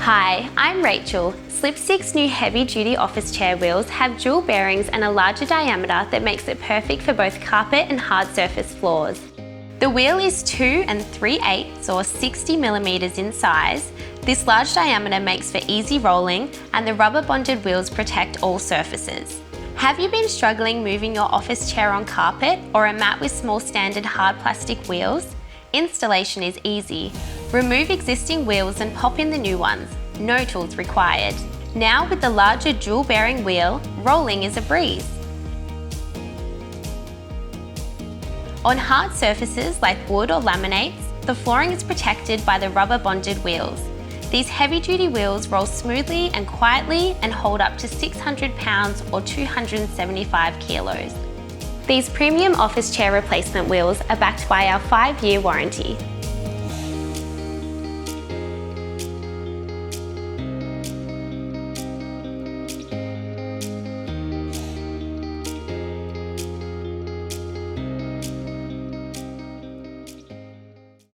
Hi, I'm Rachel. Slipstick's new heavy-duty office chair wheels have dual bearings and a larger diameter that makes it perfect for both carpet and hard surface floors. The wheel is 2 3/8 or 60 millimeters in size. This large diameter makes for easy rolling, and the rubber bonded wheels protect all surfaces. Have you been struggling moving your office chair on carpet or a mat with small standard hard plastic wheels? Installation is easy. Remove existing wheels and pop in the new ones. No tools required. Now with the larger dual bearing wheel, rolling is a breeze. On hard surfaces like wood or laminates, the flooring is protected by the rubber bonded wheels. These heavy-duty wheels roll smoothly and quietly and hold up to 600 pounds or 275 kilos. These premium office chair replacement wheels are backed by our 5-year warranty.